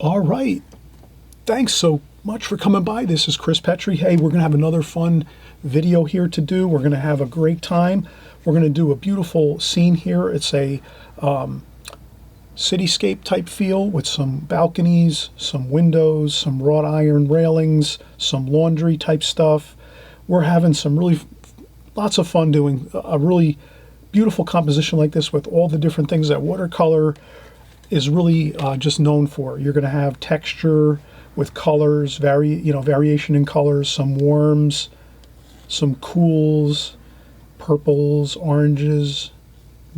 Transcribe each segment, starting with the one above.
All right. Thanks so much for coming by. This is Chris Petri. Hey, we're going to have another fun video here to do. We're going to have a great time. We're going to do a beautiful scene here. It's a cityscape type feel with some balconies, some windows, some wrought iron railings, some laundry type stuff. We're having some really lots of fun doing a really beautiful composition like this with all the different things that watercolor is really just known for. You're going to have texture with colors, variation in colors, some warms, some cools, purples, oranges,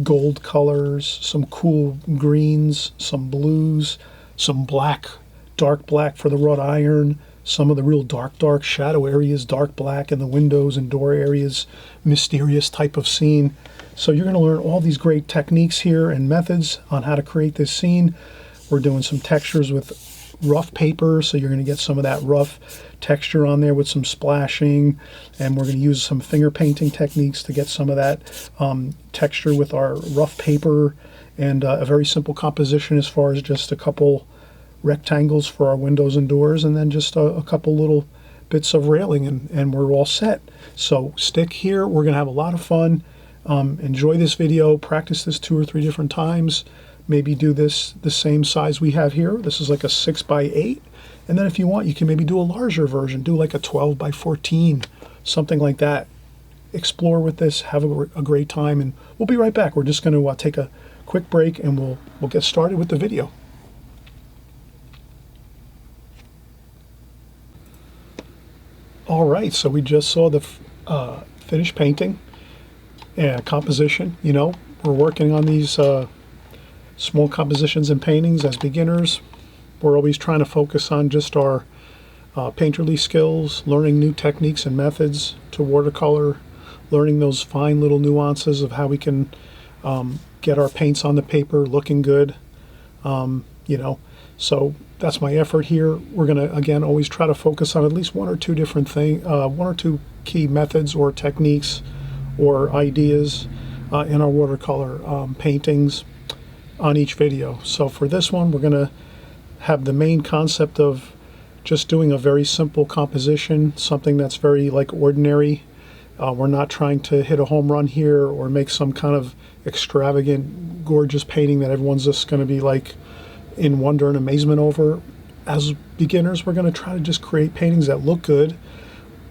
gold colors, some cool greens, some blues, some black, dark black for the wrought iron, some of the real dark shadow areas, dark black in the windows and door areas, mysterious type of scene. So you're going to learn all these great techniques here and methods on how to create this scene. We're doing some textures with rough paper, so you're going to get some of that rough texture on there with some splashing, and we're going to use some finger painting techniques to get some of that texture with our rough paper, and a very simple composition as far as just a couple rectangles for our windows and doors, and then just a couple little bits of railing, and we're all set. So stick here. We're going to have a lot of fun. Enjoy this video. Practice this 2 or 3 different times. Maybe do this the same size we have here. This is like a 6x8. And then if you want, you can maybe do a larger version. Do like a 12x14, something like that. Explore with this. Have a great time. And we'll be right back. We're just going to take a quick break, and we'll get started with the video. All right, so we just saw the finished painting and composition. You know, we're working on these small compositions and paintings as beginners. We're always trying to focus on just our painterly skills, learning new techniques and methods to watercolor, learning those fine little nuances of how we can get our paints on the paper looking good. So that's my effort here. We're going to, again, always try to focus on at least 1 or 2 different things, 1 or 2 key methods or techniques or ideas in our watercolor paintings on each video. So for this one, we're going to have the main concept of just doing a very simple composition, something that's very like ordinary. We're not trying to hit a home run here or make some kind of extravagant, gorgeous painting that everyone's just going to be like in wonder and amazement over. As beginners, we're going to try to just create paintings that look good,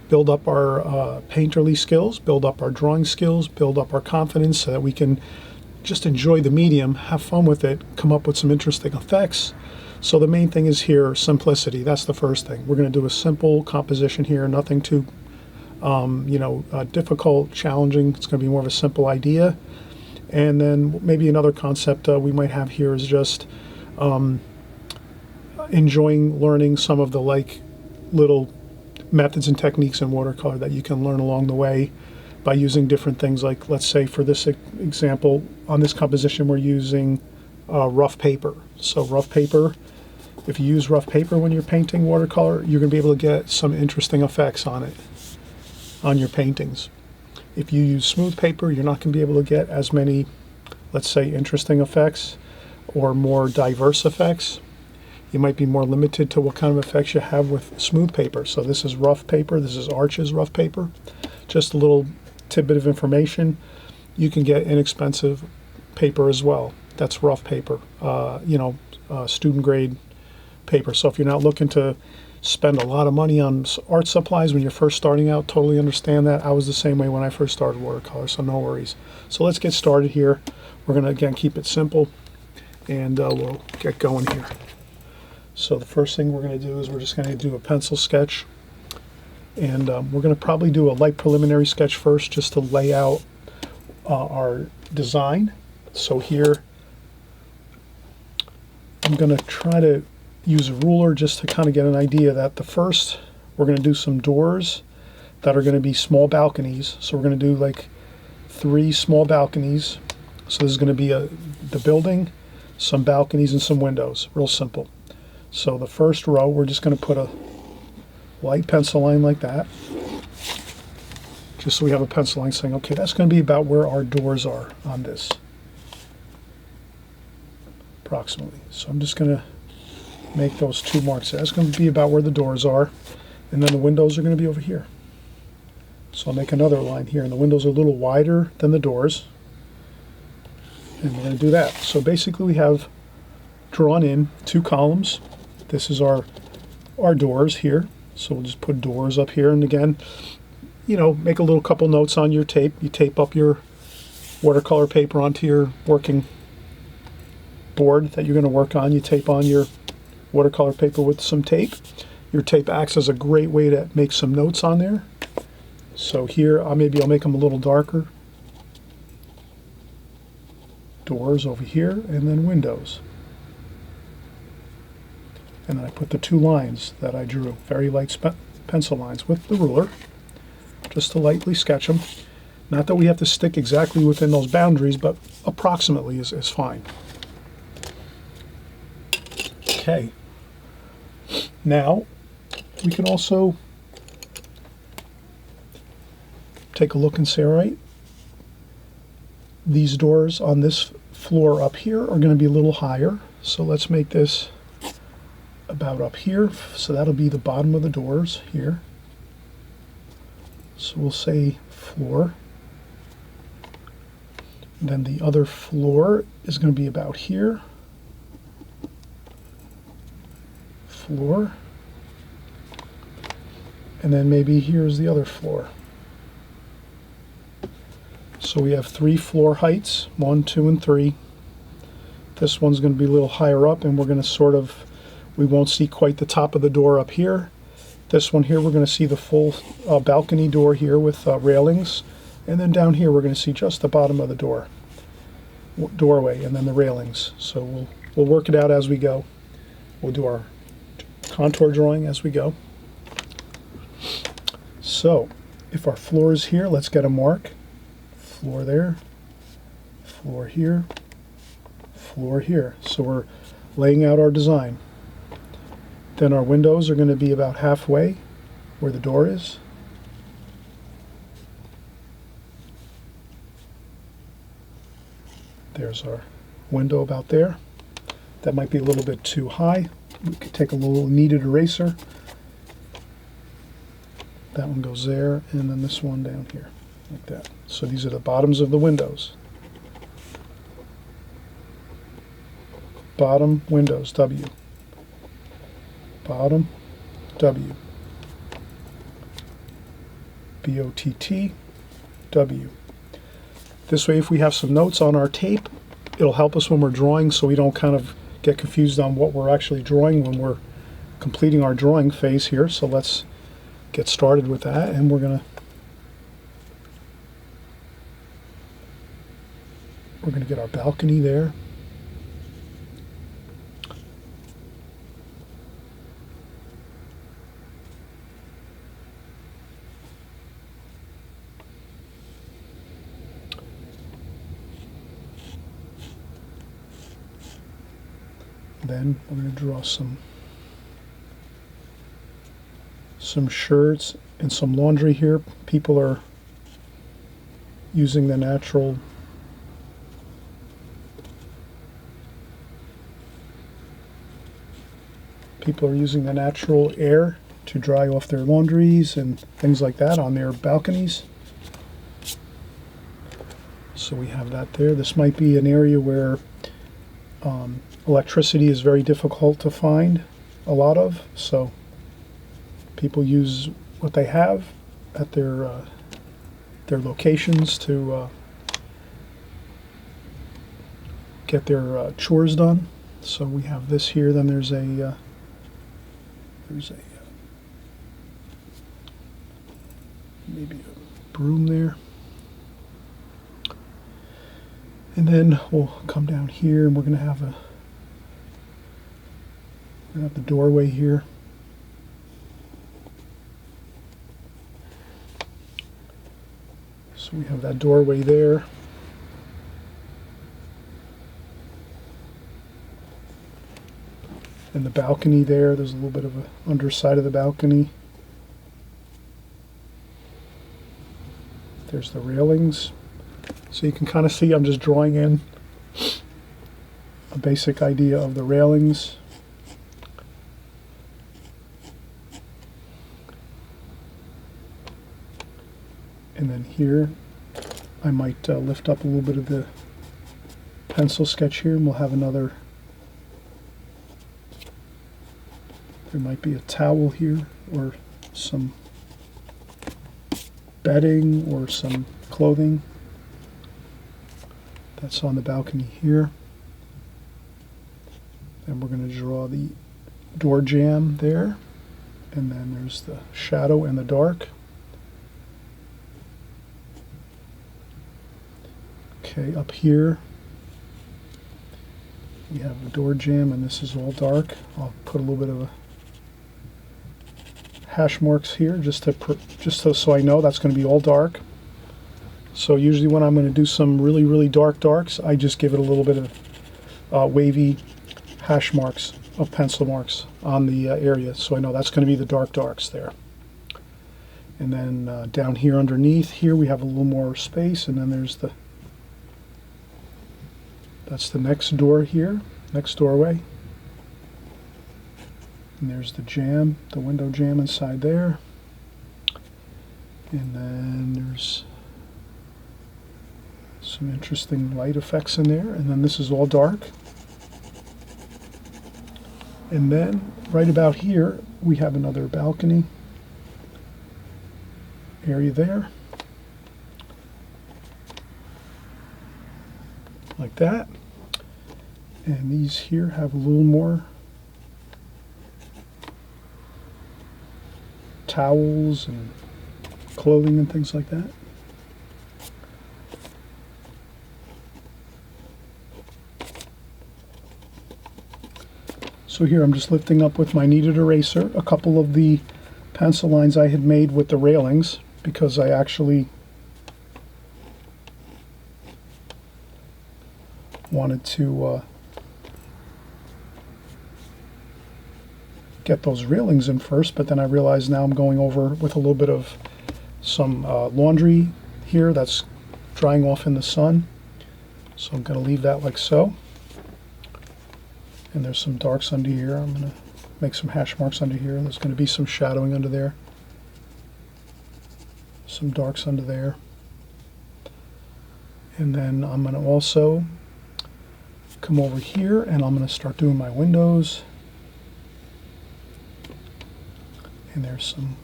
build up our painterly skills, build up our drawing skills, build up our confidence so that we can just enjoy the medium, have fun with it, come up with some interesting effects. So the main thing is here, simplicity. That's the first thing. We're going to do a simple composition here, nothing too difficult, challenging. It's going to be more of a simple idea. And then maybe another concept we might have here is just enjoying learning some of the little methods and techniques in watercolor that you can learn along the way by using different things. Like, let's say for this example, on this composition, we're using rough paper. So rough paper, if you use rough paper when you're painting watercolor, you're going to be able to get some interesting effects on it, on your paintings. If you use smooth paper, you're not going to be able to get as many, let's say, interesting effects or more diverse effects. You might be more limited to what kind of effects you have with smooth paper. So this is rough paper. This is Arch's rough paper. Just a little tidbit of information. You can get inexpensive paper as well. That's rough paper, student grade paper. So if you're not looking to spend a lot of money on art supplies when you're first starting out, totally understand that. I was the same way when I first started watercolor, so no worries. So let's get started here. We're going to, again, keep it simple, and we'll get going here. So the first thing we're going to do is we're just going to do a pencil sketch. And we're going to probably do a light preliminary sketch first just to lay out our design. So here, I'm going to try to use a ruler just to kind of get an idea that the first, we're going to do some doors that are going to be small balconies. So we're going to do like 3 small balconies. So this is going to be the building, some balconies, and some windows. Real simple. So the first row, we're just going to put a light pencil line like that, just so we have a pencil line saying, okay, that's going to be about where our doors are on this, approximately. So I'm just going to make those 2 marks. That's going to be about where the doors are, and then the windows are going to be over here. So I'll make another line here, and the windows are a little wider than the doors, and we're going to do that. So basically we have drawn in 2 columns. This is our doors here, so we'll just put doors up here, and again, make a little couple notes on your tape. You tape up your watercolor paper onto your working board that you're going to work on. You tape on your watercolor paper with some tape. Your tape acts as a great way to make some notes on there. So here, maybe I'll make them a little darker. Doors over here, and then windows. And then I put the 2 lines that I drew, very light pencil lines with the ruler, just to lightly sketch them. Not that we have to stick exactly within those boundaries, but approximately is fine. Okay. Now, we can also take a look and say, all right, these doors on this floor up here are going to be a little higher. So let's make this about up here. So that'll be the bottom of the doors here. So we'll say floor. And then the other floor is going to be about here. Floor. And then maybe here's the other floor. So we have 3 floor heights, 1, 2, and 3. This one's going to be a little higher up, and we're going to we won't see quite the top of the door up here. This one here, we're going to see the full balcony door here with railings. And then down here, we're going to see just the bottom of the doorway, and then the railings. So we'll work it out as we go. We'll do our contour drawing as we go. So if our floor is here, let's get a mark. Floor there, floor here, floor here. So we're laying out our design. Then our windows are going to be about halfway where the door is. There's our window about there. That might be a little bit too high. We could take a little kneaded eraser. That one goes there, and then this one down here, like that. So these are the bottoms of the windows. Bottom windows, W. Bottom, W. B-O-T-T, W. This way, if we have some notes on our tape, it'll help us when we're drawing, so we don't kind of get confused on what we're actually drawing when we're completing our drawing phase here. So let's get started with that, and we're gonna get our balcony there. Then we're going to draw some shirts and some laundry here. People are using the natural air to dry off their laundries and things like that on their balconies. So we have that there. This might be an area where electricity is very difficult to find a lot of, so people use what they have at their locations to get their chores done. So we have this here. Then there's a maybe a broom there, and then we'll come down here, and we're going to have the doorway here. So we have that doorway there. And the balcony there, there's a little bit of an underside of the balcony. There's the railings. So you can kind of see I'm just drawing in a basic idea of the railings. And then here, I might lift up a little bit of the pencil sketch here, and we'll have another. There might be a towel here, or some bedding, or some clothing. That's on the balcony here. And we're going to draw the door jamb there. And then there's the shadow and the dark. Okay, up here we have the door jamb, and this is all dark. I'll put a little bit of a hash marks here just so I know that's going to be all dark. So usually when I'm going to do some really, really dark darks, I just give it a little bit of wavy hash marks of pencil marks on the area, so I know that's going to be the dark darks there. And then down here underneath here we have a little more space, and then there's that's the next door here, next doorway. And there's the jamb, the window jamb inside there. And then there's some interesting light effects in there, and then this is all dark. And then right about here we have another balcony area there, like that. And these here have a little more towels and clothing and things like that. So here I'm just lifting up with my kneaded eraser a couple of the pencil lines I had made with the railings, because I actually wanted to get those railings in first, but then I realized now I'm going over with a little bit of some laundry here that's drying off in the sun. So I'm going to leave that like so. And there's some darks under here. I'm going to make some hash marks under here. There's going to be some shadowing under there. Some darks under there. And then I'm going to also come over here and I'm going to start doing my windows. And there's some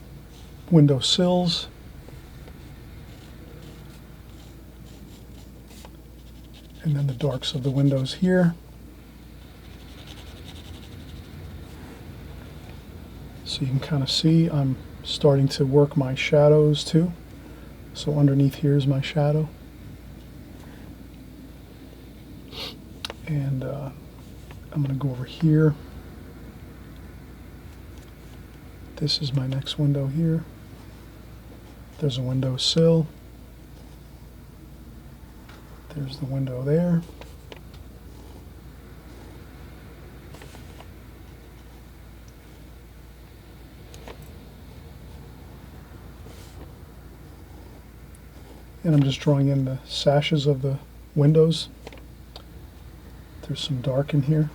window sills. And then the darks of the windows here. So you can kind of see I'm starting to work my shadows too. So underneath here is my shadow. And I'm going to go over here. This is my next window here. There's a window sill. There's the window there. And I'm just drawing in the sashes of the windows. There's some dark in here.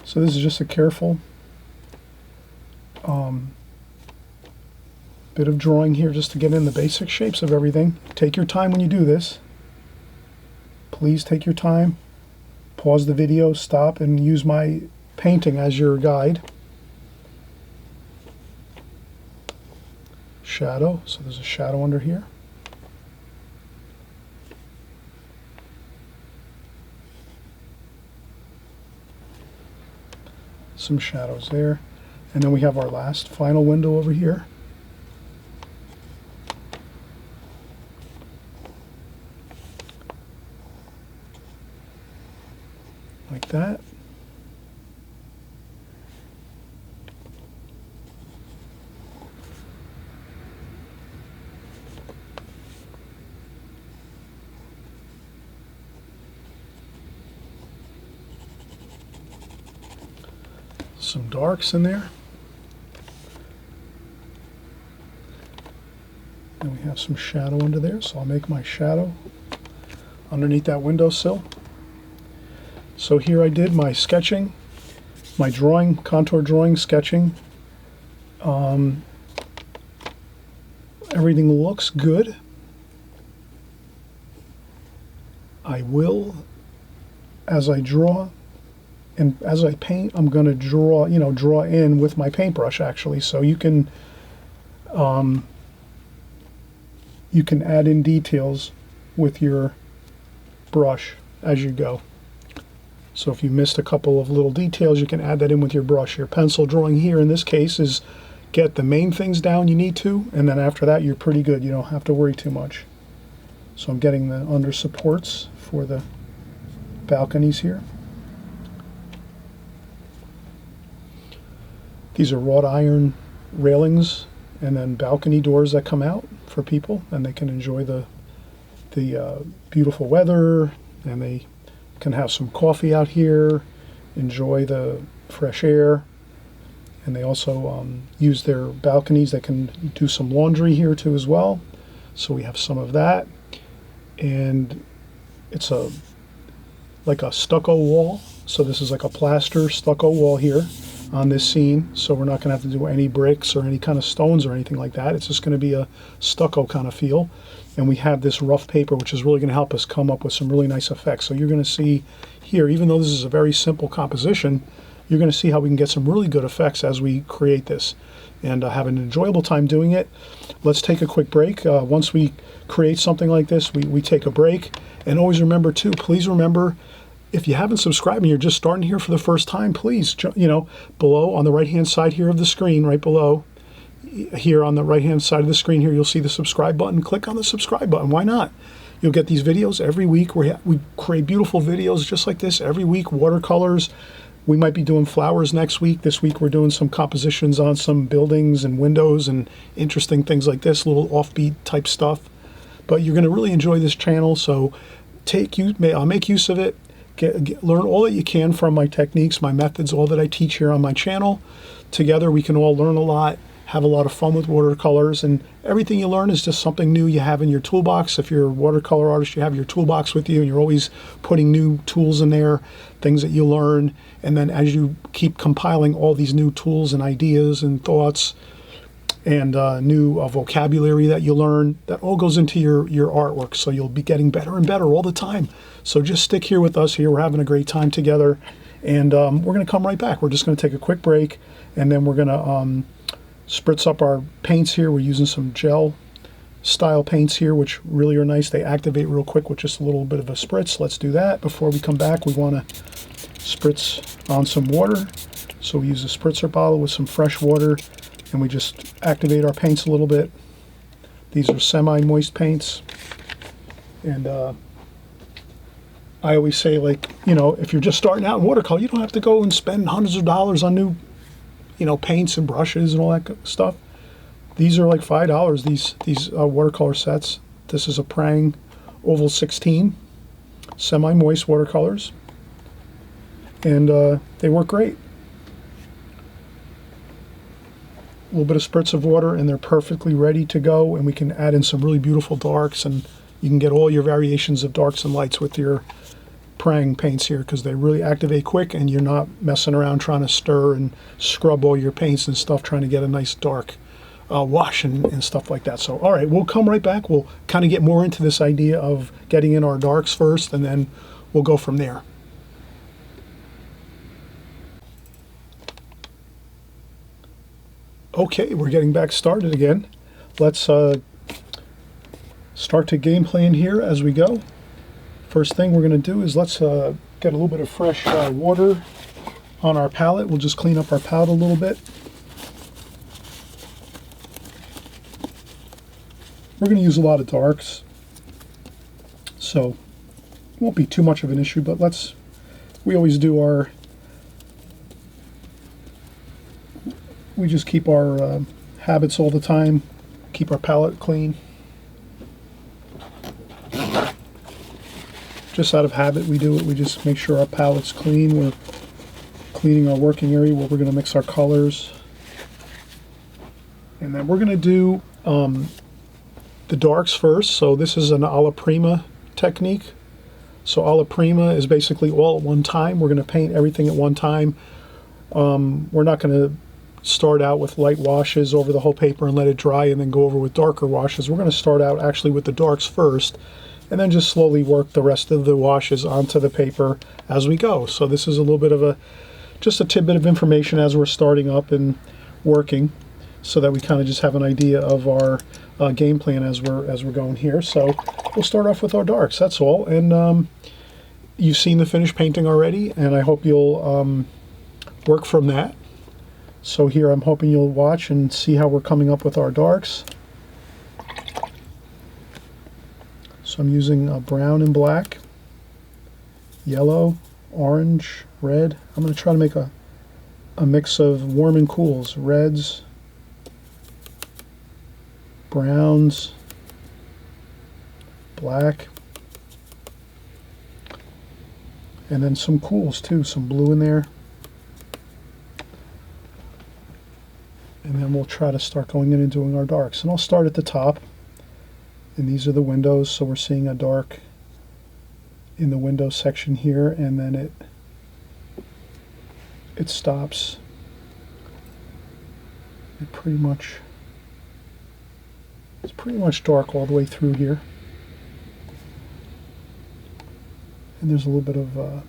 So this is just a careful bit of drawing here just to get in the basic shapes of everything. Take your time when you do this. Please take your time. Pause the video, stop, and use my painting as your guide. Shadow, so there's a shadow under here. Some shadows there. And then we have our last final window over here. Like that. Some darks in there. And we have some shadow under there, so I'll make my shadow underneath that windowsill. So here I did my sketching, my drawing, contour drawing, sketching. Everything looks good. I will, as I draw and as I paint, I'm going to draw, draw in with my paintbrush actually. So you can add in details with your brush as you go. So if you missed a couple of little details, you can add that in with your brush. Your pencil drawing here in this case is get the main things down you need to, and then after that you're pretty good. You don't have to worry too much. So I'm getting the under supports for the balconies here. These are wrought iron railings and then balcony doors that come out for people, and they can enjoy the beautiful weather, and they can have some coffee out here, enjoy the fresh air, and they also use their balconies. They can do some laundry here too as well. So we have some of that, and it's like a stucco wall. So this is like a plaster stucco wall here on this scene. So we're not going to have to do any bricks or any kind of stones or anything like that. It's just going to be a stucco kind of feel. And we have this rough paper, which is really going to help us come up with some really nice effects. So you're going to see here, even though this is a very simple composition, you're going to see how we can get some really good effects as we create this and have an enjoyable time doing it. Let's take a quick break. Once we create something like this, we take a break. And always remember too, please remember, if you haven't subscribed and you're just starting here for the first time, please, below on the right-hand side here of the screen, right below, here on the right-hand side of the screen here, you'll see the subscribe button. Click on the subscribe button. Why not? You'll get these videos every week. We create beautiful videos just like this every week, watercolors. We might be doing flowers next week. This week we're doing some compositions on some buildings and windows and interesting things like this, little offbeat type stuff. But you're going to really enjoy this channel, so I'll make use of it. Learn all that you can from my techniques, my methods, all that I teach here on my channel. Together we can all learn a lot, have a lot of fun with watercolors, and everything you learn is just something new you have in your toolbox. If you're a watercolor artist, you have your toolbox with you, and you're always putting new tools in there, things that you learn. And then as you keep compiling all these new tools and ideas and thoughts and new vocabulary that you learn, that all goes into your artwork. So you'll be getting better and better all the time. So just stick here with us here. We're having a great time together, and we're going to come right back. We're just going to take a quick break, and then we're going to spritz up our paints here. We're using some gel style paints here, which really are nice. They activate real quick with just a little bit of a spritz. Let's do that. Before we come back, we want to spritz on some water. So we use a spritzer bottle with some fresh water, and we just activate our paints a little bit. These are semi-moist paints, and I always say, if you're just starting out in watercolor, you don't have to go and spend hundreds of dollars on new paints and brushes and all that stuff. These are like $5, these watercolor sets. This is a Prang Oval 16 semi-moist watercolors, and they work great. A little bit of spritz of water, and they're perfectly ready to go, and we can add in some really beautiful darks, and you can get all your variations of darks and lights with your Prang paints here, because they really activate quick, and you're not messing around trying to stir and scrub all your paints and stuff trying to get a nice dark wash and stuff like that. So all right, we'll come right back. We'll kind of get more into this idea of getting in our darks first, and then we'll go from there. Okay, we're getting back started again. Let's start to game plan here as we go. First thing we're going to do is let's get a little bit of fresh water on our palette. We'll just clean up our palette a little bit. We're going to use a lot of darks, so it won't be too much of an issue, but we always do we just keep our habits all the time, keep our palette clean. Just out of habit we do it. We just make sure our palette's clean. We're cleaning our working area where we're going to mix our colors. And then we're going to do the darks first. So this is an alla prima technique. So alla prima is basically all at one time. We're going to paint everything at one time. We're not going to start out with light washes over the whole paper and let it dry and then go over with darker washes. We're going to start out actually with the darks first and then just slowly work the rest of the washes onto the paper as we go. So this is a little bit of just a tidbit of information as we're starting up and working, so that we kind of just have an idea of our game plan as we're going here. So we'll start off with our darks, that's all. And you've seen the finished painting already, and I hope you'll work from that. So here I'm hoping you'll watch and see how we're coming up with our darks. So I'm using brown and black, yellow, orange, red. I'm going to try to make a mix of warm and cools, reds, browns, black, and then some cools too, some blue in there. And then we'll try to start going in and doing our darks. And I'll start at the top. And these are the windows, so we're seeing a dark in the window section here, and then it stops. It's pretty much dark all the way through here. And there's a little bit of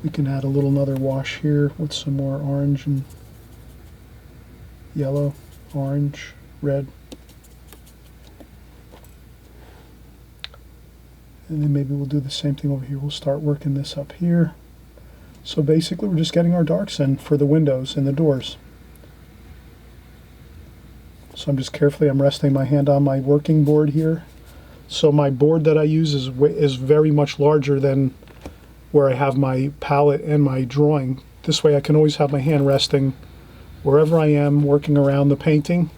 we can add another wash here with some more orange and yellow, orange, red. And then maybe we'll do the same thing over here. We'll start working this up here. So basically we're just getting our darks in for the windows and the doors. So I'm resting my hand on my working board here. So my board that I use is very much larger than where I have my palette and my drawing. This way I can always have my hand resting wherever I am working around the painting.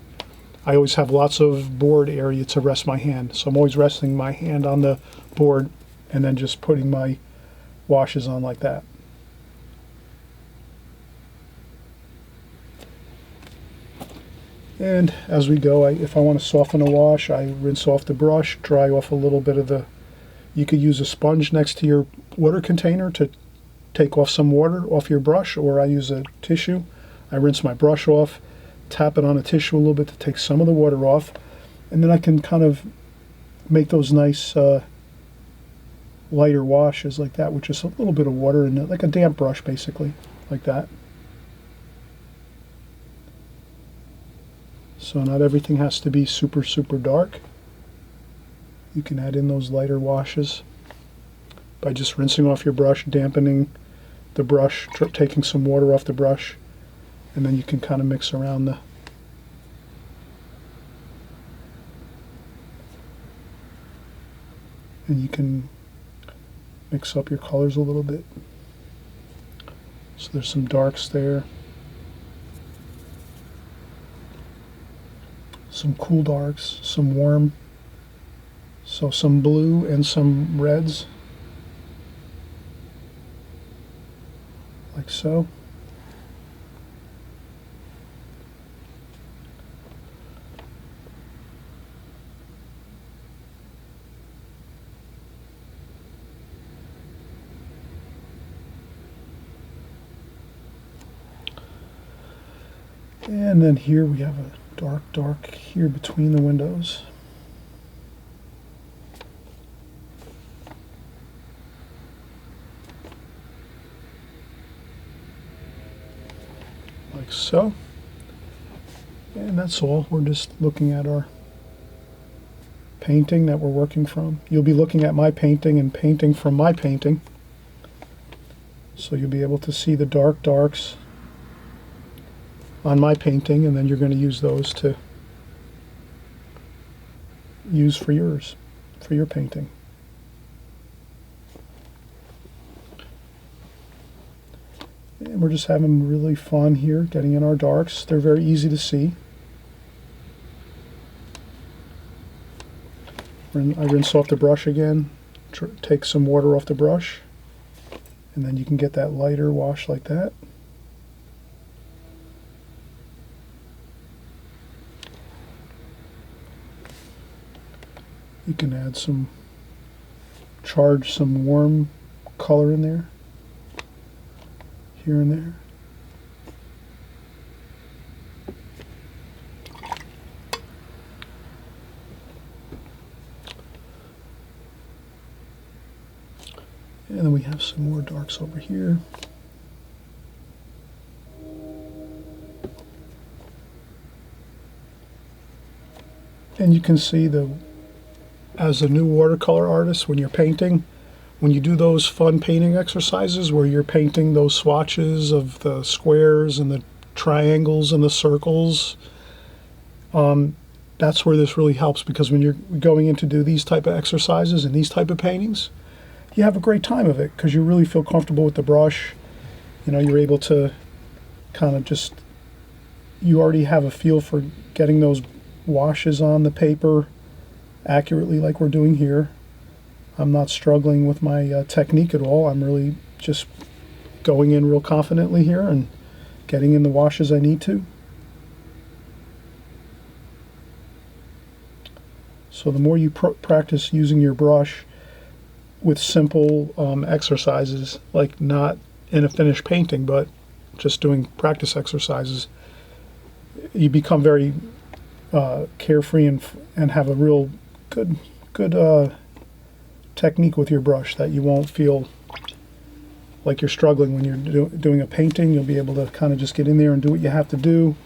I always have lots of board area to rest my hand. So I'm always resting my hand on the board and then just putting my washes on like that. And as we go, if I want to soften a wash, I rinse off the brush, dry off a little bit of the... You could use a sponge next to your water container to take off some water off your brush, or I use a tissue. I rinse my brush off, tap it on a tissue a little bit to take some of the water off, and then I can kind of make those nice lighter washes like that with just a little bit of water in it, like a damp brush basically, like that. So not everything has to be super, super dark. You can add in those lighter washes by just rinsing off your brush, dampening the brush, taking some water off the brush, and then you can kind of mix around and you can mix up your colors a little bit. So there's some darks there, some cool darks, some warm. So some blue and some reds, like so. And then here we have a dark here between the windows. Like so. And that's all. We're just looking at our painting that we're working from. You'll be looking at my painting and painting from my painting. So you'll be able to see the darks on my painting, and then you're going to use those to use for yours, for your painting. And we're just having really fun here, getting in our darks. They're very easy to see. I rinse off the brush again, take some water off the brush, and then you can get that lighter wash like that. You can add some, charge some warm color in there, here and there. And then we have some more darks over here. And you can see as a new watercolor artist, when you're painting, when you do those fun painting exercises where you're painting those swatches of the squares and the triangles and the circles, that's where this really helps, because when you're going in to do these type of exercises and these type of paintings, you have a great time of it because you really feel comfortable with the brush. You know, you're able to kind of just, you already have a feel for getting those washes on the paper accurately like we're doing here. I'm not struggling with my technique at all. I'm really just going in real confidently here and getting in the washes I need to. So the more you practice using your brush with simple exercises, like not in a finished painting, but just doing practice exercises, you become very carefree and have a real good technique with your brush that you won't feel like you're struggling when you're doing a painting. You'll be able to kind of just get in there and do what you have to do.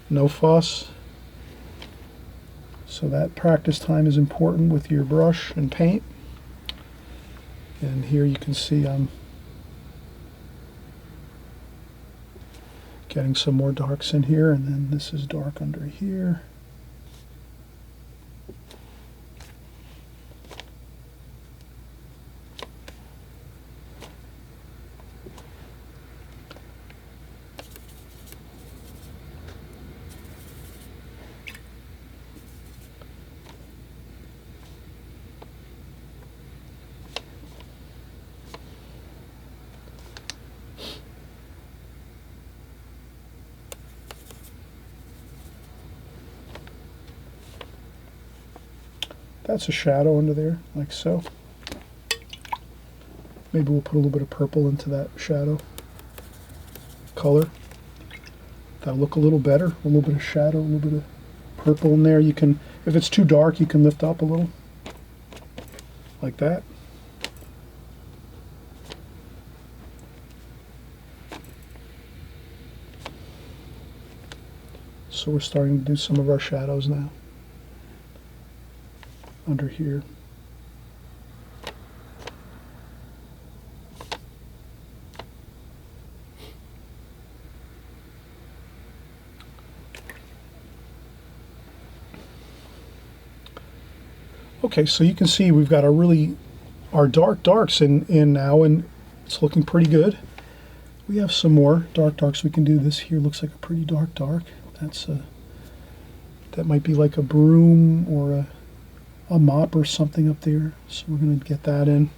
No fuss. So that practice time is important with your brush and paint. And here you can see I'm getting some more darks in here, and then this is dark under here. That's a shadow under there, like so. Maybe we'll put a little bit of purple into that shadow color. That'll look a little better. A little bit of shadow, a little bit of purple in there. You can, if it's too dark, you can lift up a little, like that. So we're starting to do some of our shadows now under here. Okay, so you can see we've got our darks in now, and it's looking pretty good. We have some more darks we can do. This here looks like a pretty dark. That might be like a broom or a mop or something up there. So we're going to get that in.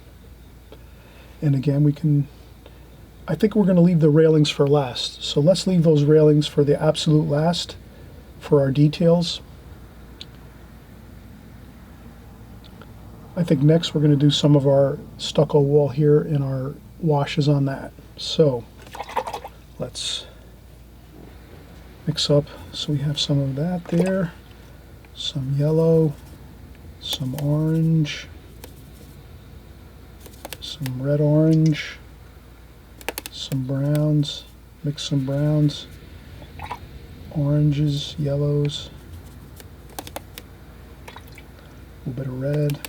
And again, I think we're going to leave the railings for last. So let's leave those railings for the absolute last for our details. I think next we're going to do some of our stucco wall here and our washes on that. So let's mix up. So we have some of that there, some yellow, some orange, some red orange, some browns, mix some browns, oranges, yellows, a little bit of red.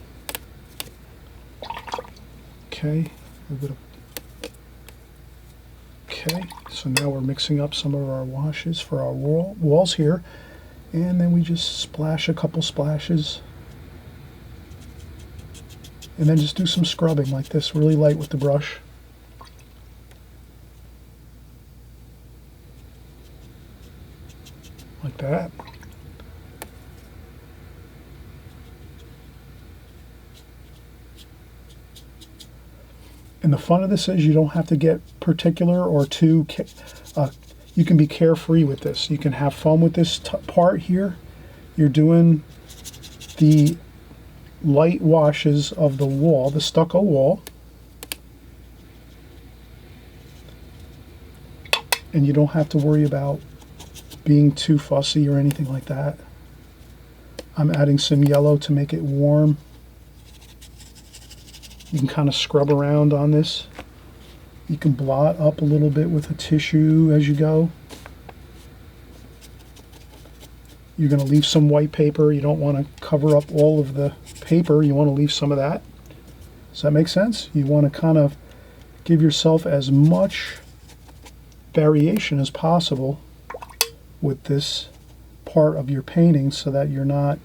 Okay, a little bit of, okay, so now we're mixing up some of our washes for our walls here, and then we just splash a couple splashes. And then just do some scrubbing like this, really light with the brush. Like that. And the fun of this is you don't have to get particular or too, you can be carefree with this. You can have fun with this part here. You're doing the light washes of the wall, the stucco wall. And you don't have to worry about being too fussy or anything like that. I'm adding some yellow to make it warm. You can kind of scrub around on this. You can blot up a little bit with a tissue as you go. You're going to leave some white paper. You don't want to cover up all of the paper. You want to leave some of that. Does that make sense? You want to kind of give yourself as much variation as possible with this part of your painting so that you're not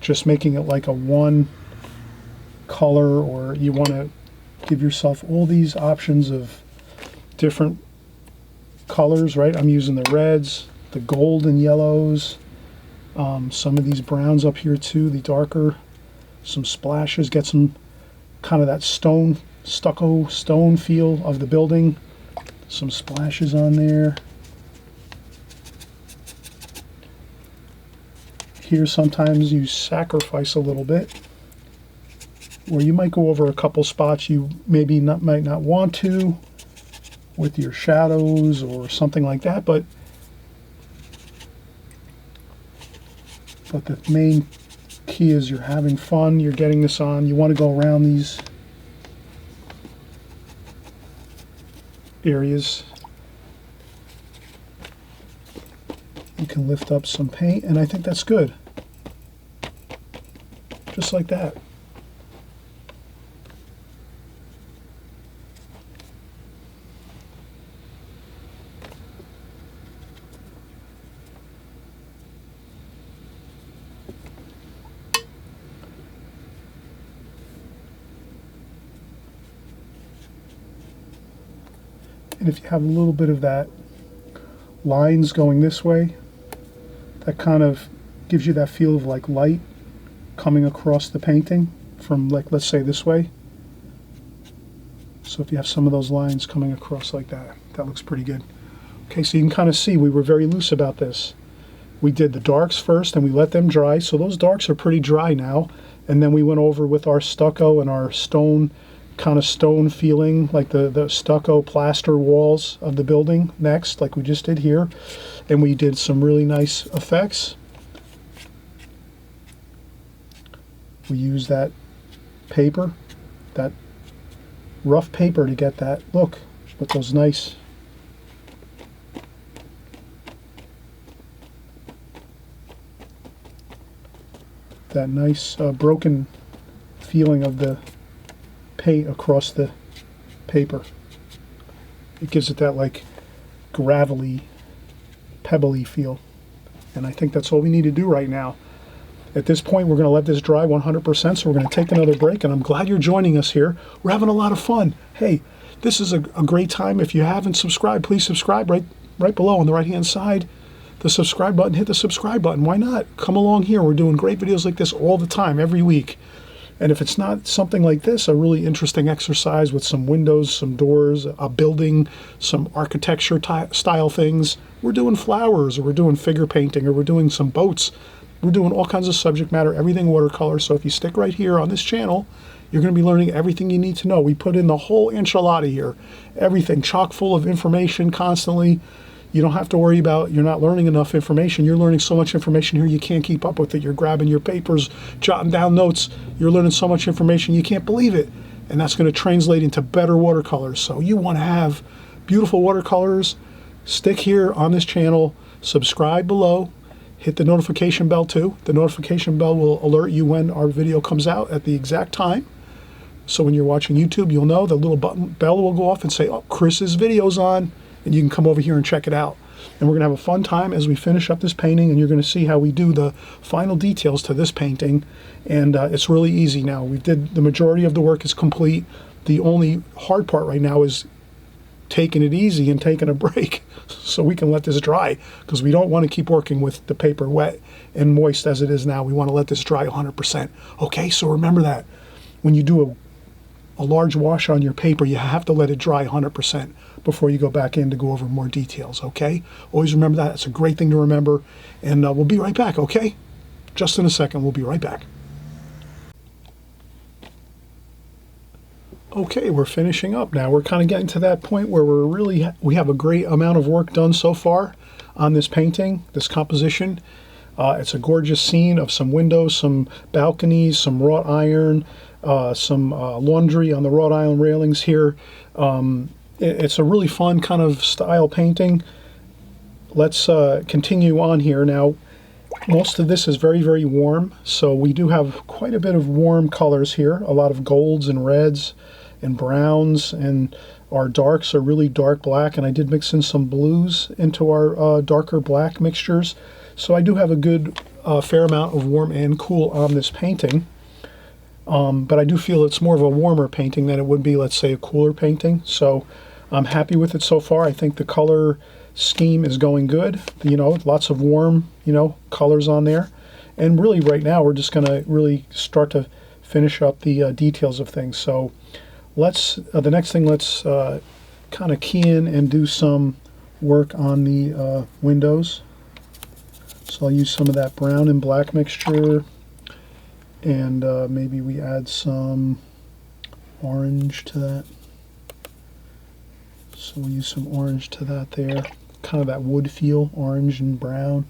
just making it like a one color, or you want to give yourself all these options of different colors, right? I'm using the reds, the gold and yellows, some of these browns up here too, the darker, some splashes, get some kind of that stone, stucco stone feel of the building, some splashes on there. Here sometimes you sacrifice a little bit, or you might go over a couple spots you maybe might not want to with your shadows or something like that, but the main key is you're having fun, you're getting this on. You want to go around these areas. You can lift up some paint, and I think that's good. Just like that. And if you have a little bit of that lines going this way, that kind of gives you that feel of like light coming across the painting from, like, let's say this way. So if you have some of those lines coming across like that, that looks pretty good. Okay, so you can kind of see we were very loose about this. We did the darks first and we let them dry, so those darks are pretty dry now. And then we went over with our stucco and our stone, kind of stone feeling, like the stucco plaster walls of the building next, like we just did here. And we did some really nice effects. We used that paper, that rough paper, to get that look with those nice broken feeling of the paint across the paper. It gives it that like gravelly, pebbly feel. And I think that's all we need to do right now. At this point, we're going to let this dry 100%, so we're going to take another break, and I'm glad you're joining us here. We're having a lot of fun. Hey, this is a great time. If you haven't subscribed, please subscribe right below on the right-hand side. The subscribe button, hit the subscribe button. Why not? Come along here. We're doing great videos like this all the time, every week. And if it's not something like this, a really interesting exercise with some windows, some doors, a building, some architecture style things, we're doing flowers, or we're doing figure painting, or we're doing some boats. We're doing all kinds of subject matter, everything watercolor. So if you stick right here on this channel, you're going to be learning everything you need to know. We put in the whole enchilada here. Everything chock full of information constantly. You don't have to worry about you're not learning enough information. You're learning so much information here you can't keep up with it. You're grabbing your papers, jotting down notes. You're learning so much information you can't believe it. And that's going to translate into better watercolors. So you want to have beautiful watercolors, stick here on this channel, subscribe below, hit the notification bell too. The notification bell will alert you when our video comes out at the exact time. So when you're watching YouTube, you'll know the little bell will go off and say, oh, Chris's video's on. And you can come over here and check it out. And we're going to have a fun time as we finish up this painting, and you're going to see how we do the final details to this painting. And it's really easy now. We did the majority of the work is complete. The only hard part right now is taking it easy and taking a break so we can let this dry, because we don't want to keep working with the paper wet and moist as it is now. We want to let this dry 100%. Okay, so remember that. When you do a large wash on your paper, you have to let it dry 100% before you go back in to go over more details, okay? Always remember that. It's a great thing to remember. And we'll be right back, okay? Just in a second, we'll be right back. Okay, we're finishing up now. We're kind of getting to that point where we have a great amount of work done so far on this painting, this composition. It's a gorgeous scene of some windows, some balconies, some wrought iron, some laundry on the wrought iron railings here. It's a really fun kind of style painting. Let's continue on here. Now, most of this is very, very warm, so we do have quite a bit of warm colors here, a lot of golds and reds and browns, and our darks are really dark black, and I did mix in some blues into our darker black mixtures. So I do have a good fair amount of warm and cool on this painting. But I do feel it's more of a warmer painting than it would be, let's say, a cooler painting. So I'm happy with it so far. I think the color scheme is going good. You know, lots of warm, colors on there. And really right now we're just going to really start to finish up the details of things. So let's, the next thing, let's kind of key in and do some work on the windows. So I'll use some of that brown and black mixture, and maybe we add some orange to that. So we'll use some orange to that there, kind of that wood feel, orange and brown.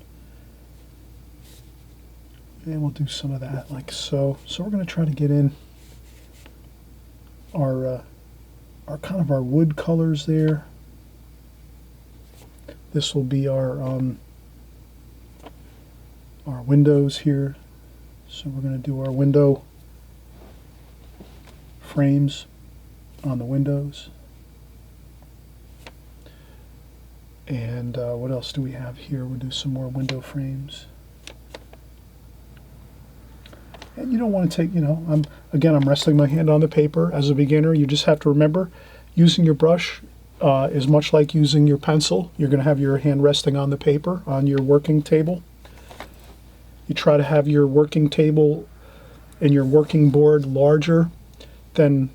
And we'll do some of that like so. So we're going to try to get in our kind of our wood colors there. This will be our windows here. So we're going to do our window frames on the windows. And what else do we have here? We'll do some more window frames. And you don't want to take, I'm resting my hand on the paper. As a beginner, you just have to remember, using your brush is much like using your pencil. You're going to have your hand resting on the paper, on your working table. You try to have your working table and your working board larger than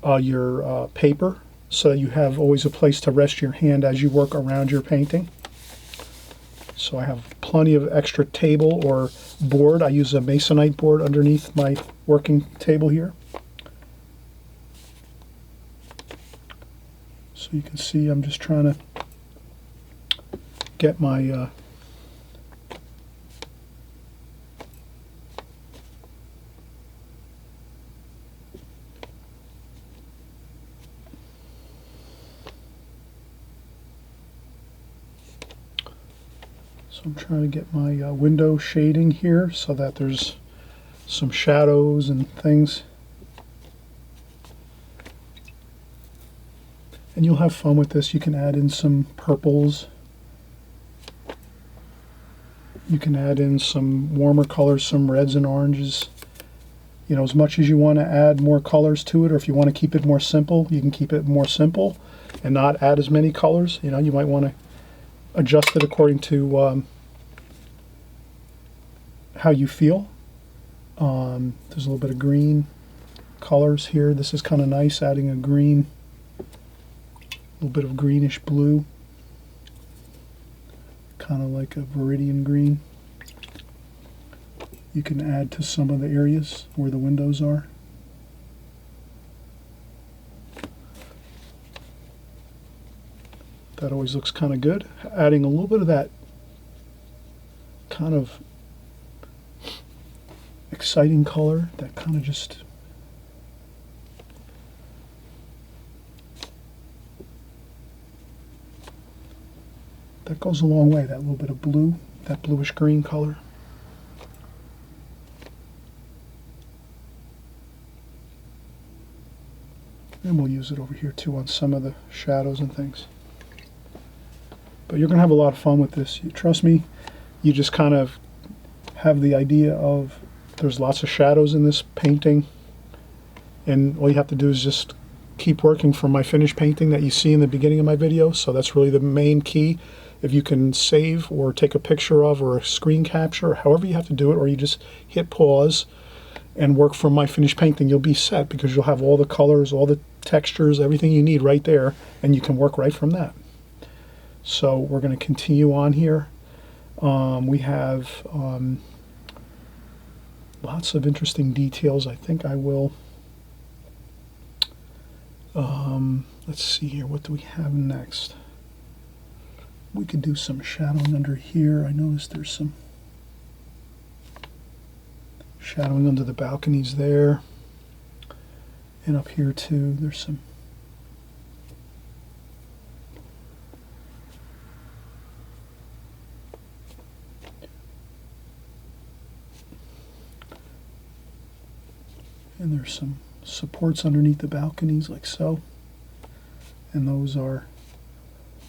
your paper, so that you have always a place to rest your hand as you work around your painting. So I have plenty of extra table or board. I use a masonite board underneath my working table here. So you can see I'm just trying to get my So I'm trying to get my window shading here so that there's some shadows and things. And you'll have fun with this. You can add in some purples. You can add in some warmer colors, some reds and oranges. As much as you want to add more colors to it, or if you want to keep it more simple, you can keep it more simple and not add as many colors. You might want to adjust it according to how you feel. There's a little bit of green colors here. This is kind of nice, adding a green, a little bit of greenish blue, kind of like a viridian green. You can add to some of the areas where the windows are. That always looks kind of good. Adding a little bit of that kind of exciting color, that kind of just that goes a long way, that little bit of blue, that bluish green color. And we'll use it over here too on some of the shadows and things. But you're going to have a lot of fun with this. Trust me, you just kind of have the idea of there's lots of shadows in this painting, and all you have to do is just keep working from my finished painting that you see in the beginning of my video. So that's really the main key. If you can save or take a picture of or a screen capture, however you have to do it, or you just hit pause and work from my finished painting, you'll be set because you'll have all the colors, all the textures, everything you need right there, and you can work right from that. So we're going to continue on here. We have lots of interesting details. I think I will. Let's see here. What do we have next? We could do some shadowing under here. I noticed there's some shadowing under the balconies there. And up here too, there's some. And there's some supports underneath the balconies like so. And those are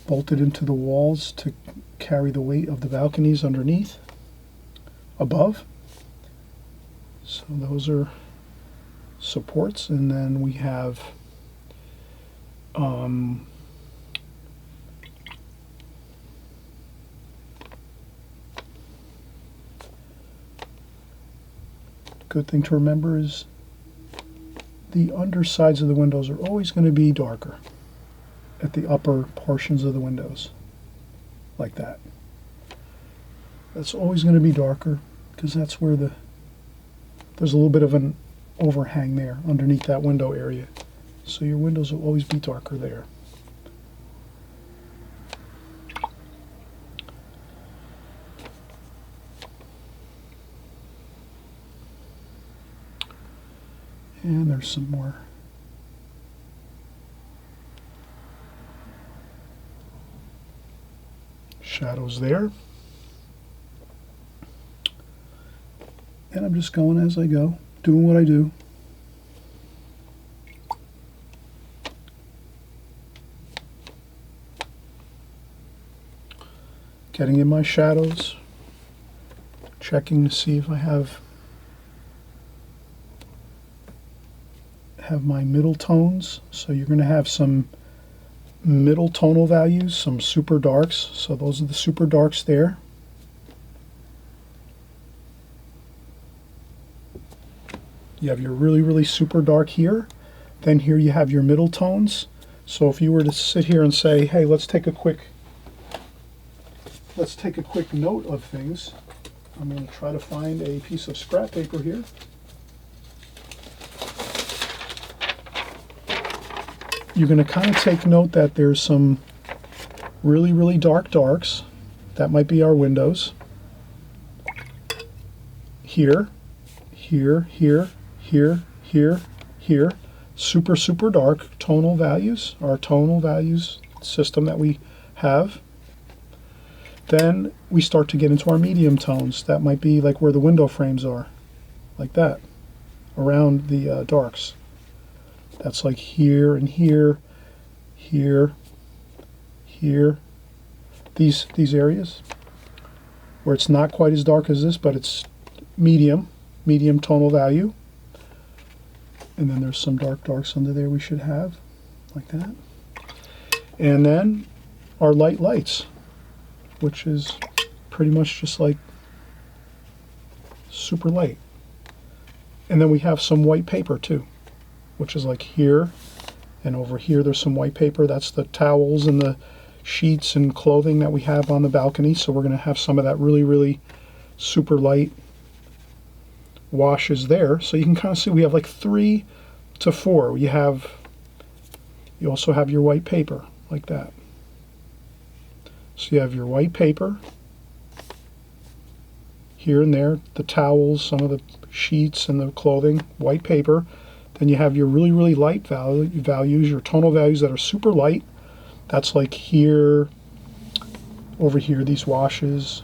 bolted into the walls to carry the weight of the balconies underneath, above. So those are supports, and then we have good thing to remember is the undersides of the windows are always going to be darker at the upper portions of the windows, like that. That's always going to be darker because that's where there's a little bit of an overhang there underneath that window area. So your windows will always be darker there. And there's some more shadows there. And I'm just going as I go, doing what I do. Getting in my shadows, checking to see if I have my middle tones. So you're going to have some middle tonal values, some super darks. So those are the super darks there. You have your really, really super dark here. Then here you have your middle tones. So if you were to sit here and say, hey, let's take a quick note of things. I'm going to try to find a piece of scrap paper here. You're going to kind of take note that there's some really, really dark darks. That might be our windows. Here, here, here, here, here, here. Super, super dark tonal values, our tonal values system that we have. Then we start to get into our medium tones. That might be like where the window frames are, like that, around the darks. That's like here and here, here, here. These areas where it's not quite as dark as this, but it's medium tonal value. And then there's some dark darks under there we should have, like that. And then our lights, which is pretty much just like super light. And then we have some white paper too, which is like here, and over here there's some white paper. That's the towels and the sheets and clothing that we have on the balcony. So we're going to have some of that really, really super light washes there. So you can kind of see we have like 3 to 4. You also have your white paper like that. So you have your white paper here and there, the towels, some of the sheets and the clothing, white paper. Then you have your really, really light values, your tonal values that are super light. That's like here, over here, these washes,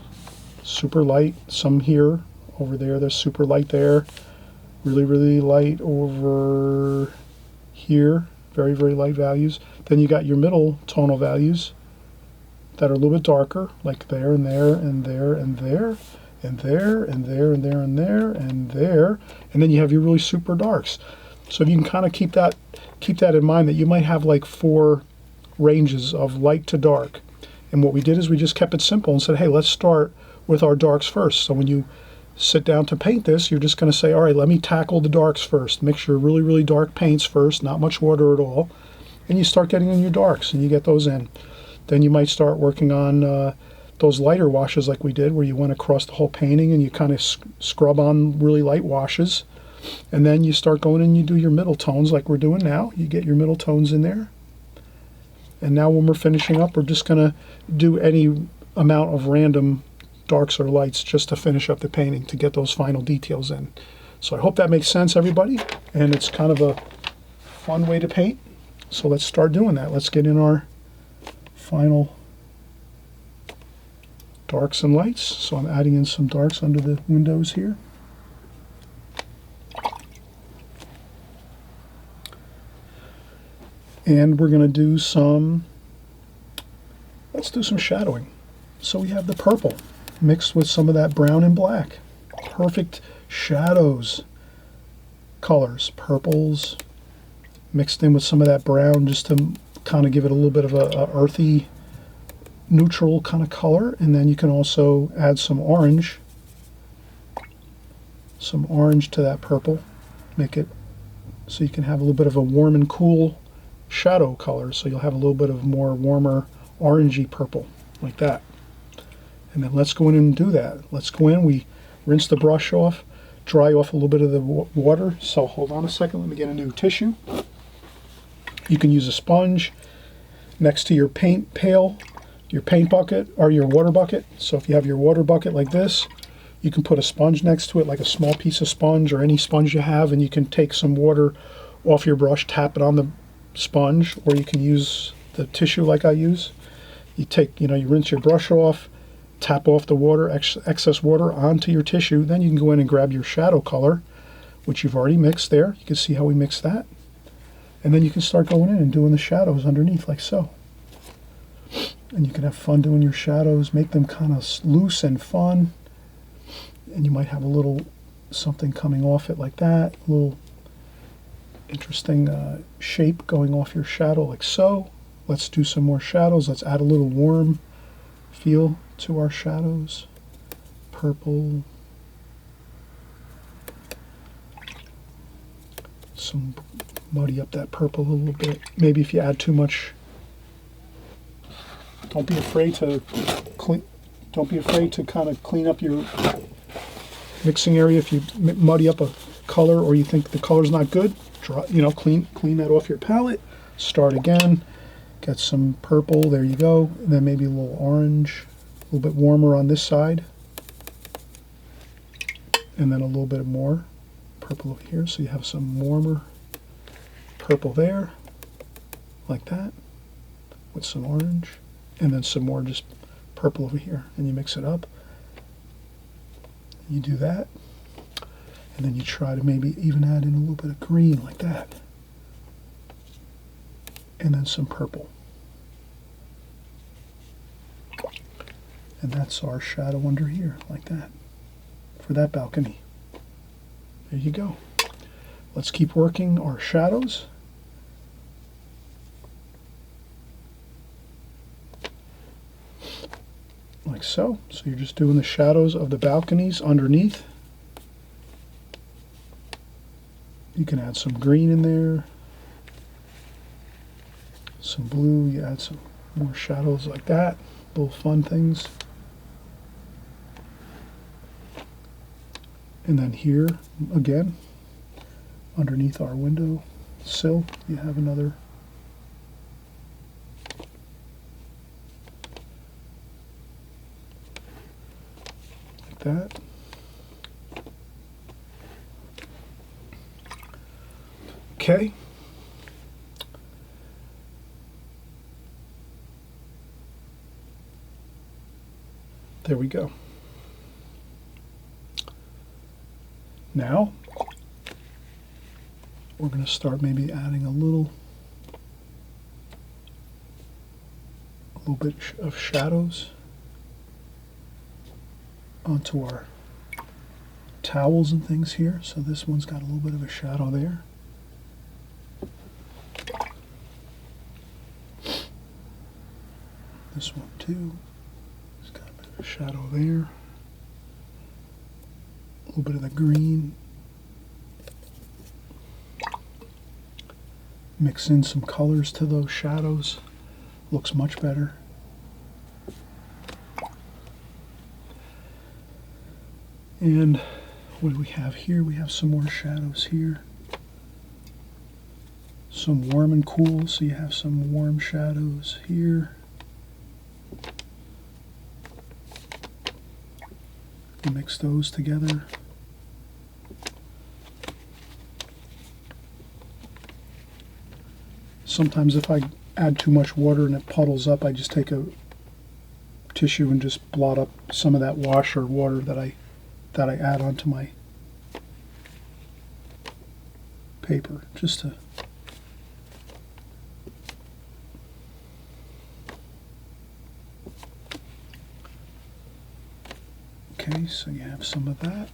super light. Some here, over there, there's super light there. Really, really light over here, very, very light values. Then you got your middle tonal values that are a little bit darker, like there and there and there and there and there and there and there and there and there. And then you have your really super darks. So if you can kind of keep that in mind, that you might have like 4 ranges of light to dark. And what we did is we just kept it simple and said, hey, let's start with our darks first. So when you sit down to paint this, you're just going to say, all right, let me tackle the darks first. Mix your really, really dark paints first, not much water at all. And you start getting in your darks, and you get those in. Then you might start working on those lighter washes like we did, where you went across the whole painting and you kind of scrub on really light washes. And then you start going and you do your middle tones like we're doing now. You get your middle tones in there. And now when we're finishing up, we're just going to do any amount of random darks or lights just to finish up the painting, to get those final details in. So I hope that makes sense, everybody. And it's kind of a fun way to paint. So let's start doing that. Let's get in our final darks and lights. So I'm adding in some darks under the windows here. And we're going to do let's do some shadowing. So we have the purple mixed with some of that brown and black. Perfect shadows, colors, purples mixed in with some of that brown, just to kind of give it a little bit of a earthy, neutral kind of color. And then you can also add some orange to that purple, make it so you can have a little bit of a warm and cool shadow color, so you'll have a little bit of more warmer orangey purple like that. And then let's go in and do that. Let's go in, we rinse the brush off, dry off a little bit of the water. So hold on a second, let me get a new tissue. You can use a sponge next to your paint pail, your paint bucket, or your water bucket. So if you have your water bucket like this, you can put a sponge next to it, like a small piece of sponge or any sponge you have, and you can take some water off your brush, tap it on the sponge, or you can use the tissue like I use. You rinse your brush off, tap off the water, excess water onto your tissue, then you can go in and grab your shadow color, which you've already mixed there. You can see how we mixed that. And then you can start going in and doing the shadows underneath like so. And you can have fun doing your shadows, make them kind of loose and fun. And you might have a little something coming off it like that, a little interesting shape going off your shadow like so. Let's do some more shadows. Let's add a little warm feel to our shadows. Purple. Muddy up that purple a little bit. Maybe if you add too much, don't be afraid to kind of clean up your mixing area. If you muddy up a color, or you think the color's not good, clean that off your palette. Start again. Get some purple. There you go. And then maybe a little orange, a little bit warmer on this side, and then a little bit more purple over here. So you have some warmer purple there, like that, with some orange, and then some more just purple over here. And you mix it up. You do that. And then you try to maybe even add in a little bit of green like that. And then some purple. And that's our shadow under here, like that, for that balcony. There you go. Let's keep working our shadows. Like so. So you're just doing the shadows of the balconies underneath. You can add some green in there, some blue, you add some more shadows like that, little fun things. And then here, again, underneath our window sill, you have another like that. Okay. There we go. Now, we're going to start maybe adding a little bit of shadows onto our towels and things here. So this one's got a little bit of a shadow there. This one too. It's got a bit of a shadow there. little bit of the green. Mix in some colors to those shadows. Looks much better. And what do we have here? We have some more shadows here. Some warm and cool, so you have some warm shadows here. Mix those together. Sometimes if I add too much water and it puddles up, I just take a tissue and just blot up some of that wash or water that I add onto my paper, just to okay, so you have some of that.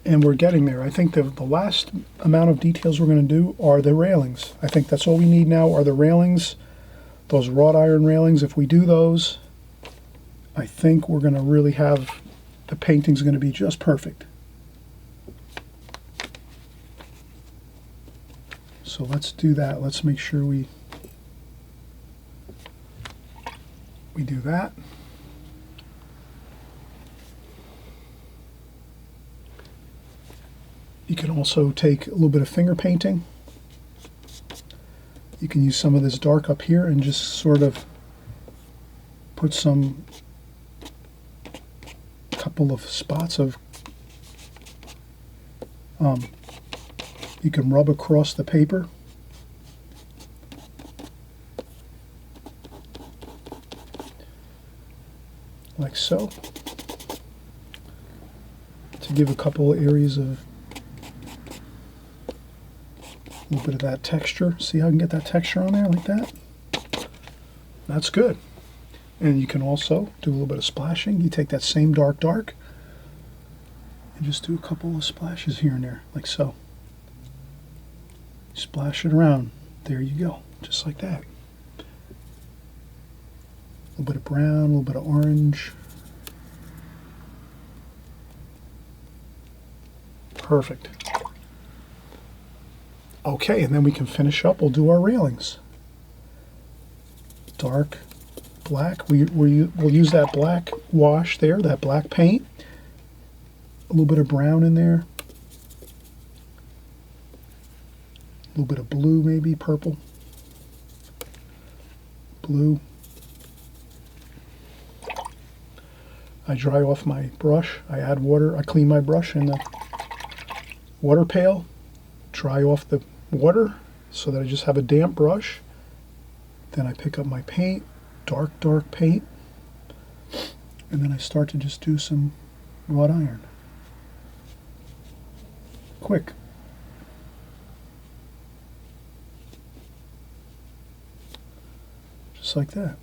And we're getting there. I think the last amount of details we're going to do are the railings. I think that's all we need now are the railings, those wrought iron railings. If we do those, I think we're going to really have, the painting's going to be just perfect. So let's do that. Let's make sure we do that. You can also take a little bit of finger painting. You can use some of this dark up here and just sort of put some couple of spots of you can rub across the paper. Like so. To give a couple of areas of a little bit of that texture. See how I can get that texture on there like that? That's good. And you can also do a little bit of splashing. You take that same dark and just do a couple of splashes here and there, like so. Splash it around. There you go, just like that. A little bit of brown, a little bit of orange. Perfect. Okay, and then we can finish up. We'll do our railings. Dark black. We'll use that black wash there, that black paint. A little bit of brown in there. A little bit of blue, maybe purple. Blue. I dry off my brush. I add water. I clean my brush in the water pail. Dry off the water so that I just have a damp brush. Then I pick up my paint, dark paint, and then I start to just do some wrought iron. Quick. Just like that.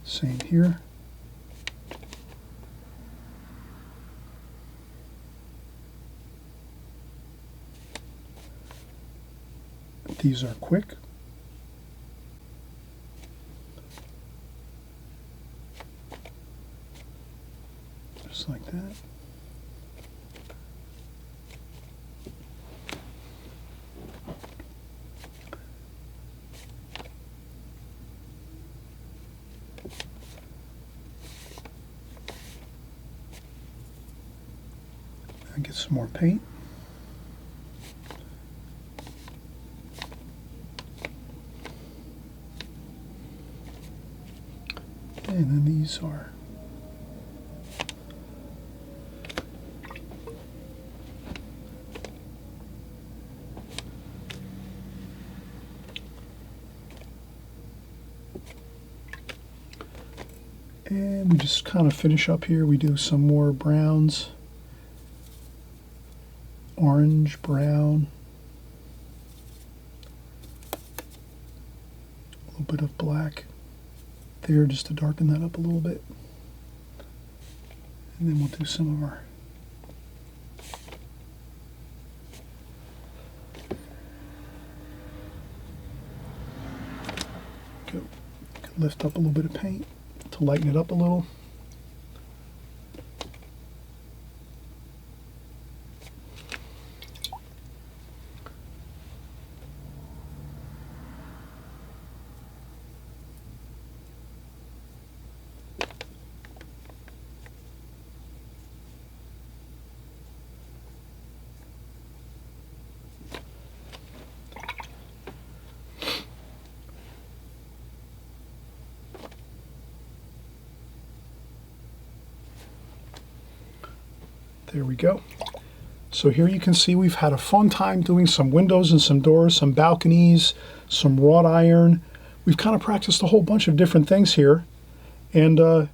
Same here. These are quick. Just like that. And get some more paint. And then these are and we just kind of finish up here. We do some more browns, orange, brown, bit of black there just to darken that up a little bit. And then we'll do some of our lift up a little bit of paint to lighten it up a little. There we go. So here you can see we've had a fun time doing some windows and some doors, some balconies, some wrought iron. We've kind of practiced a whole bunch of different things here, and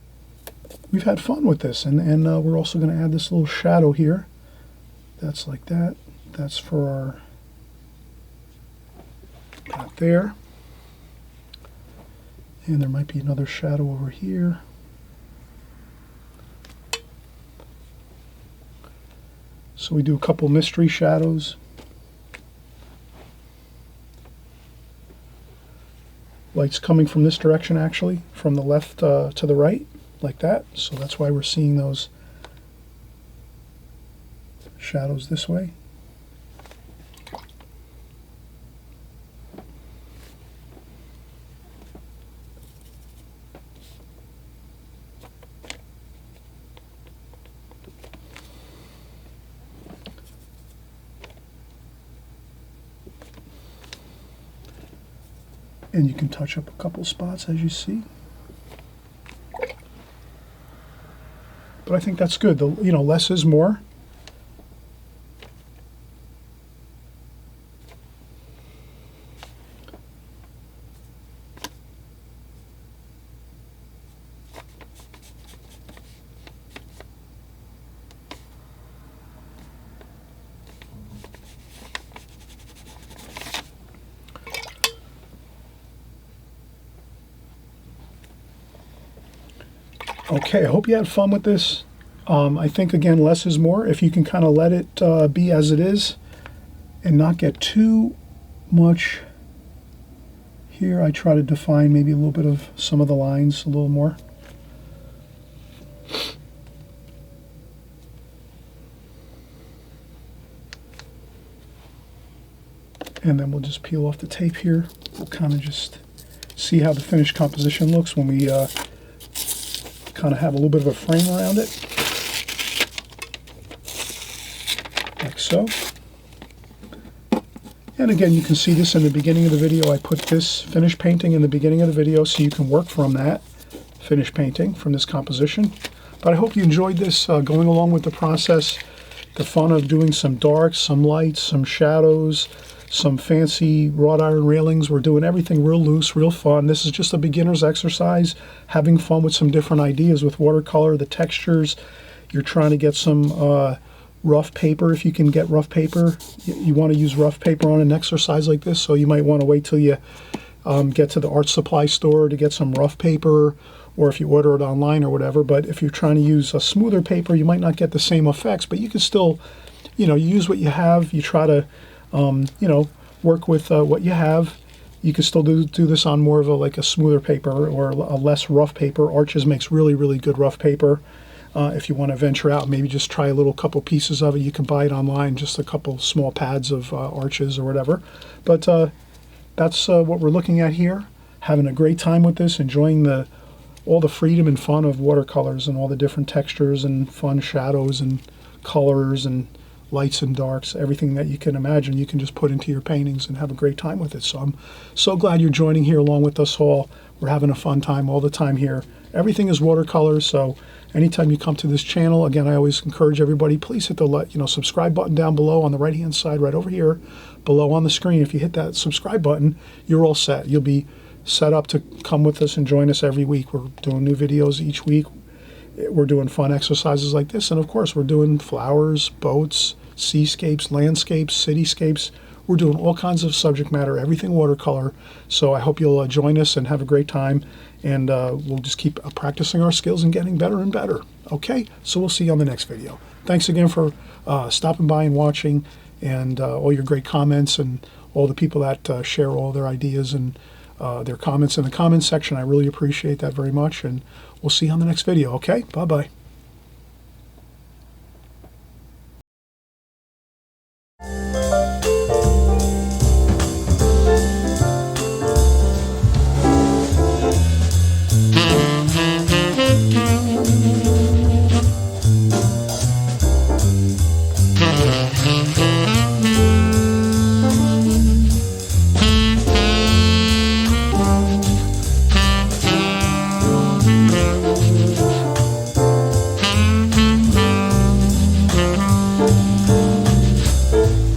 we've had fun with this. And we're also going to add this little shadow here. That's like that. That's for our that there. And there might be another shadow over here. So we do a couple mystery shadows. Light's coming from this direction, actually, from the left to the right, like that. So that's why we're seeing those shadows this way. And you can touch up a couple spots as you see. But I think that's good. Less is more. Okay, I hope you had fun with this. I think, again, less is more. If you can kind of let it be as it is and not get too much here, I try to define maybe a little bit of some of the lines a little more. And then we'll just peel off the tape here. We'll kind of just see how the finished composition looks when we kind of have a little bit of a frame around it, like so. And again, you can see this in the beginning of the video. I put this finished painting in the beginning of the video so you can work from that finished painting from this composition. But I hope you enjoyed this, going along with the process, the fun of doing some darks, some lights, some shadows, some fancy wrought iron railings. We're doing everything real loose, real fun. This is just a beginner's exercise, having fun with some different ideas with watercolor, the textures. You're trying to get some rough paper. If you can get rough paper, you want to use rough paper on an exercise like this, so you might want to wait till you get to the art supply store to get some rough paper, or if you order it online or whatever. But if you're trying to use a smoother paper, you might not get the same effects, but you can still, you use what you have. You try to work with what you have. You can still do this on more of a smoother paper or a less rough paper. Arches makes really, really good rough paper. If you want to venture out, maybe just try a couple pieces of it. You can buy it online, just a couple small pads of arches or whatever. But that's what we're looking at here. Having a great time with this, enjoying all the freedom and fun of watercolors and all the different textures and fun shadows and colors and lights and darks, everything that you can imagine, you can just put into your paintings and have a great time with it. So I'm so glad you're joining here along with us all. We're having a fun time all the time here. Everything is watercolors, so anytime you come to this channel, again, I always encourage everybody, please hit the subscribe button down below on the right-hand side, right over here, below on the screen. If you hit that subscribe button, you're all set. You'll be set up to come with us and join us every week. We're doing new videos each week. We're doing fun exercises like this, and of course, we're doing flowers, boats, seascapes, landscapes, cityscapes. We're doing all kinds of subject matter, everything watercolor. So I hope you'll join us and have a great time. And we'll just keep practicing our skills and getting better and better. Okay, so we'll see you on the next video. Thanks again for stopping by and watching, and all your great comments, and all the people that share all their ideas and their comments in the comments section. I really appreciate that very much, and we'll see you on the next video. Okay, bye-bye.